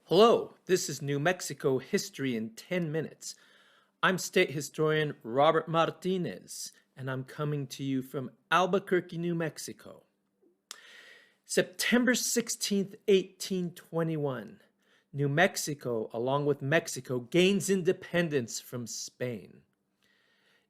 Hello, this is New Mexico History in 10 Minutes. I'm State Historian Robert Martinez, and I'm coming to you from Albuquerque, New Mexico. September 16th, 1821, New Mexico, along with Mexico, gains independence from Spain.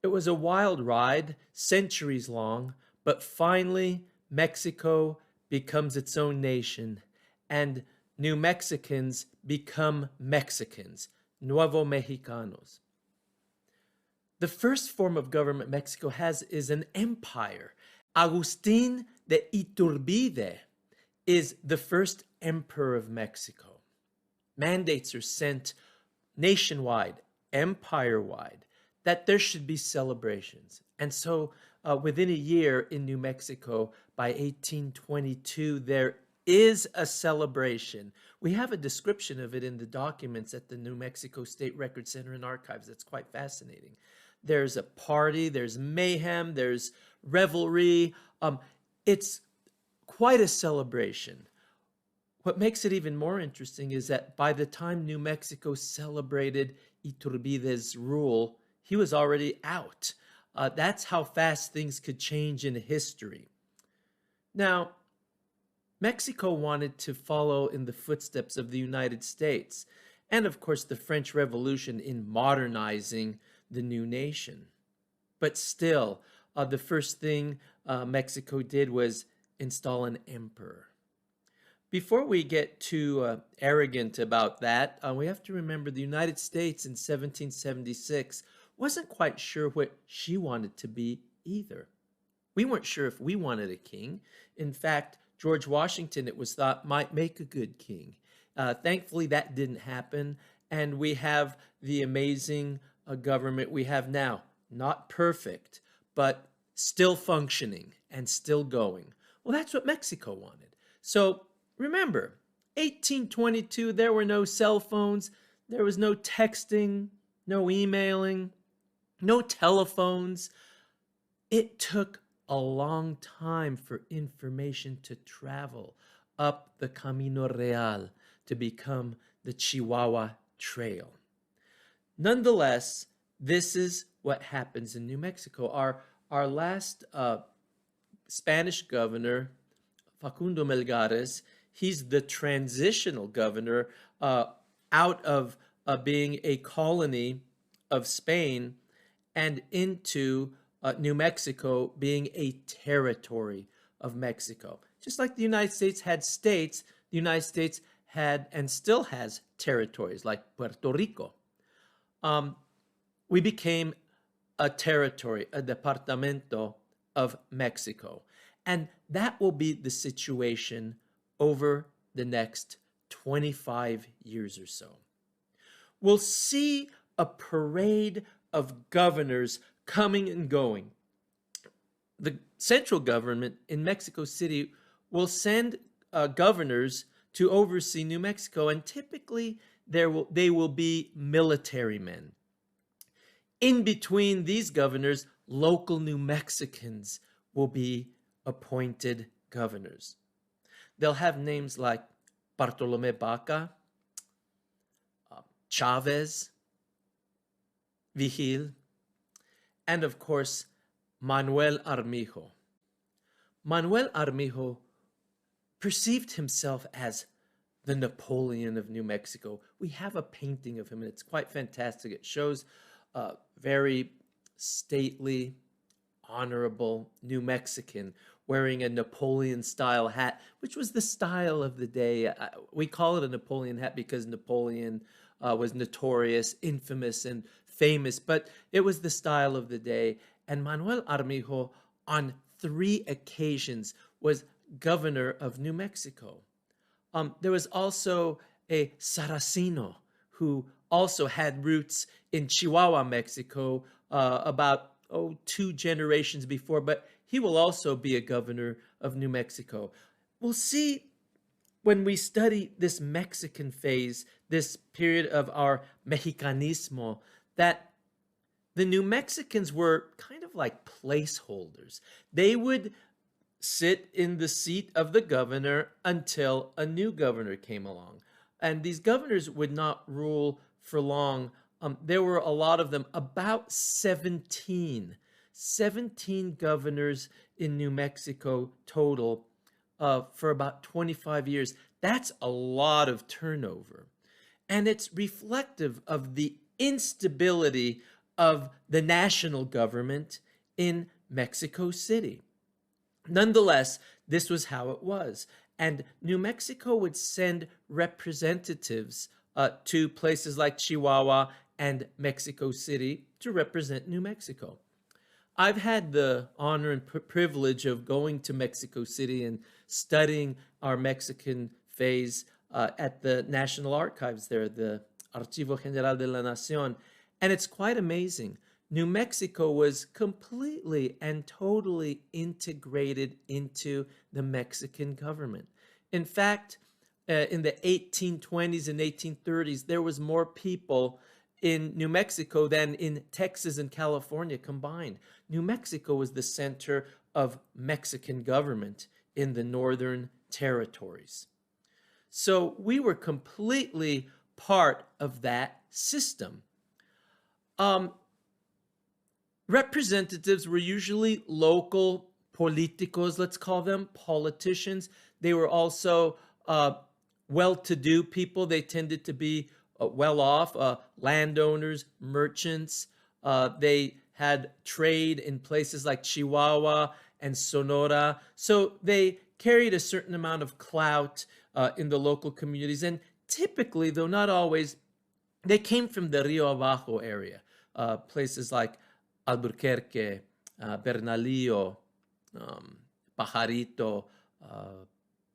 It was a wild ride, centuries long, but finally Mexico becomes its own nation, and New Mexicans become Mexicans, Nuevo Mexicanos. The first form of government Mexico has is an empire. Agustín de Iturbide is the first emperor of Mexico. Mandates are sent nationwide, empire-wide, that there should be celebrations. And so within a year in New Mexico, by 1822, there is a celebration. We have a description of it in the documents at the New Mexico State Record Center and Archives. That's quite fascinating. There's a party, there's mayhem, there's revelry. It's quite a celebration. What makes it even more interesting is that by the time New Mexico celebrated Iturbide's rule, he was already out. That's how fast things could change in history. Now, Mexico wanted to follow in the footsteps of the United States and, of course, the French Revolution in modernizing the new nation. But still, the first thing Mexico did was install an emperor. Before we get too arrogant about that, we have to remember the United States in 1776 wasn't quite sure what she wanted to be either. We weren't sure if we wanted a king. In fact, George Washington, it was thought, might make a good king. Thankfully, that didn't happen, and we have the amazing government we have now. Not perfect, but still functioning and still going. Well, that's what Mexico wanted. So remember, 1822, there were no cell phones, there was no texting, no emailing, no telephones. It took a long time for information to travel up the Camino Real to become the Chihuahua Trail. Nonetheless, this is what happens in New Mexico. Our last Spanish governor, Facundo Melgares, he's the transitional governor out of being a colony of Spain and into New Mexico being a territory of Mexico. Just like the United States had states, the United States had and still has territories like Puerto Rico. We became a territory, a departamento of Mexico. And that will be the situation over the next 25 years or so. We'll see a parade of governors coming and going. The central government in Mexico City will send governors to oversee New Mexico, and typically they will be military men. In between these governors, local New Mexicans will be appointed governors. They'll have names like Bartolome Baca, Chavez, Vigil, and of course, Manuel Armijo. Manuel Armijo perceived himself as the Napoleon of New Mexico. We have a painting of him, and it's quite fantastic. It shows a very stately, honorable New Mexican wearing a Napoleon-style hat, which was the style of the day. We call it a Napoleon hat because Napoleon was notorious, infamous, and famous, but it was the style of the day. And Manuel Armijo, on 3 occasions, was governor of New Mexico. There was also a Saraceno who also had roots in Chihuahua, Mexico, about 2 generations before, but he will also be a governor of New Mexico. We'll see when we study this Mexican phase, this period of our Mexicanismo, that the New Mexicans were kind of like placeholders. They would sit in the seat of the governor until a new governor came along. And these governors would not rule for long. There were a lot of them, about 17 governors in New Mexico total for about 25 years. That's a lot of turnover. And it's reflective of the instability of the national government in Mexico City. Nonetheless, this was how it was. And New Mexico would send representatives to places like Chihuahua and Mexico City to represent New Mexico. I've had the honor and privilege of going to Mexico City and studying our Mexican phase at the National Archives there, the Archivo General de la Nación. And it's quite amazing. New Mexico was completely and totally integrated into the Mexican government. In fact, in the 1820s and 1830s, there was more people in New Mexico than in Texas and California combined. New Mexico was the center of Mexican government in the northern territories. So we were completely part of that system. Representatives were usually local politicos, let's call them, politicians. They were also well-to-do people. They tended to be well-off, landowners, merchants. They had trade in places like Chihuahua and Sonora. So they carried a certain amount of clout in the local communities. And typically, though not always, they came from the Rio Abajo area, places like Albuquerque, Bernalillo, Pajarito,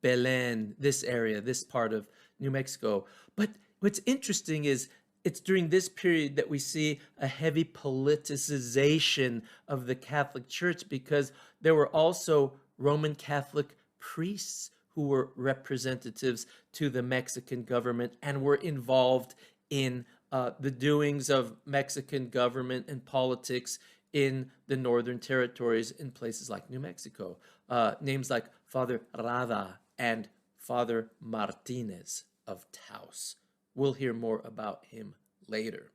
Belen, this area, this part of New Mexico. But what's interesting is it's during this period that we see a heavy politicization of the Catholic Church, because there were also Roman Catholic priests who were representatives to the Mexican government and were involved in the doings of Mexican government and politics in the northern territories in places like New Mexico. Names like Father Rada and Father Martinez of Taos. We'll hear more about him later.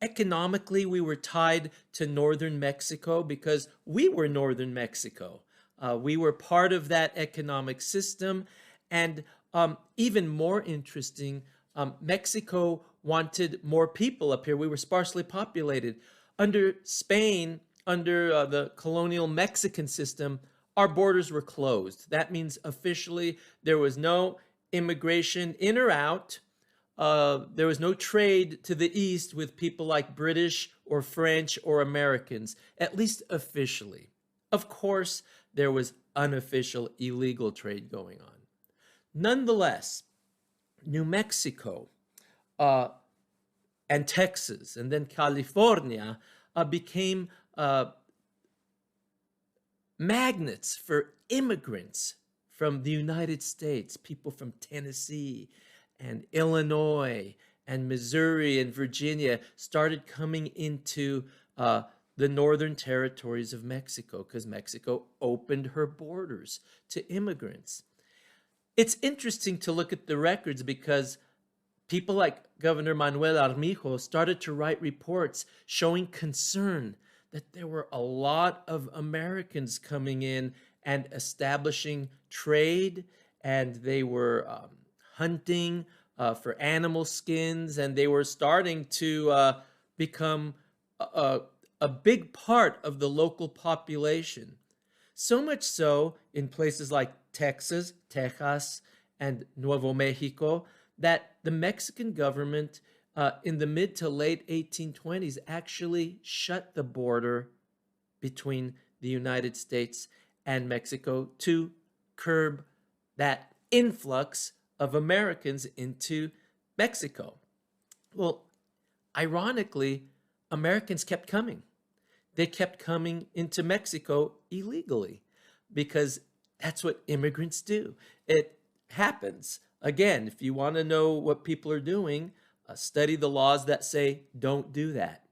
Economically, we were tied to northern Mexico because we were northern Mexico. We were part of that economic system. And even more interesting, Mexico wanted more people up here. We were sparsely populated. Under Spain, under the colonial Mexican system, our borders were closed. That means officially there was no immigration in or out. There was no trade to the east with people like British or French or Americans, at least officially. Of course, there was unofficial illegal trade going on. Nonetheless, New Mexico and Texas and then California became magnets for immigrants from the United States, people from Tennessee and Illinois and Missouri and Virginia started coming into the northern territories of Mexico because Mexico opened her borders to immigrants. It's interesting to look at the records because people like Governor Manuel Armijo started to write reports showing concern that there were a lot of Americans coming in and establishing trade, and they were hunting for animal skins, and they were starting to become a big part of the local population. So much so in places like Texas, and Nuevo Mexico, that the Mexican government in the mid to late 1820s actually shut the border between the United States and Mexico to curb that influx of Americans into Mexico. Well, ironically, Americans kept coming. They kept coming into Mexico illegally because that's what immigrants do. It happens. Again, if you want to know what people are doing, study the laws that say don't do that.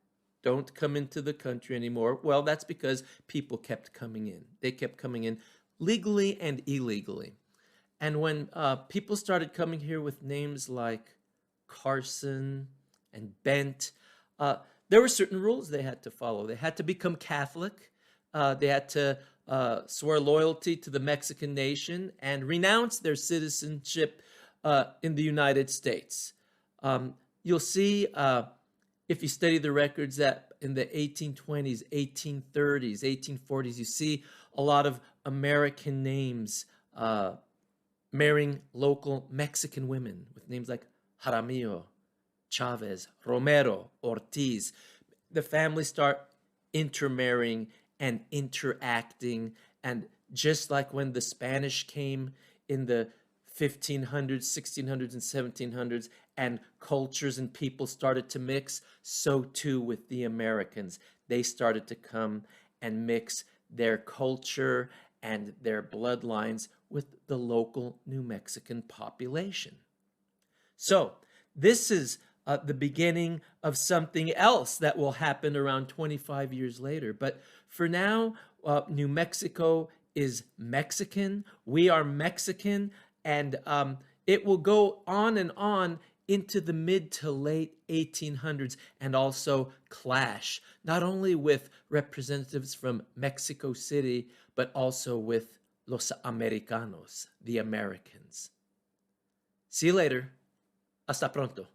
Don't come into the country anymore. Well, that's because people kept coming in. They kept coming in legally and illegally. And when people started coming here with names like Carson and Bent, uh, there were certain rules they had to follow. They had to become Catholic. They had to swear loyalty to the Mexican nation and renounce their citizenship in the United States. You'll see, if you study the records, that in the 1820s, 1830s, 1840s, you see a lot of American names marrying local Mexican women with names like Jaramillo, Chavez, Romero, Ortiz. The families start intermarrying and interacting. And just like when the Spanish came in the 1500s, 1600s, and 1700s, and cultures and people started to mix, so too with the Americans. They started to come and mix their culture and their bloodlines with the local New Mexican population. So this is the beginning of something else that will happen around 25 years later. But for now, New Mexico is Mexican. We are Mexican. And it will go on and on into the mid to late 1800s and also clash, not only with representatives from Mexico City, but also with los Americanos, the Americans. See you later. Hasta pronto.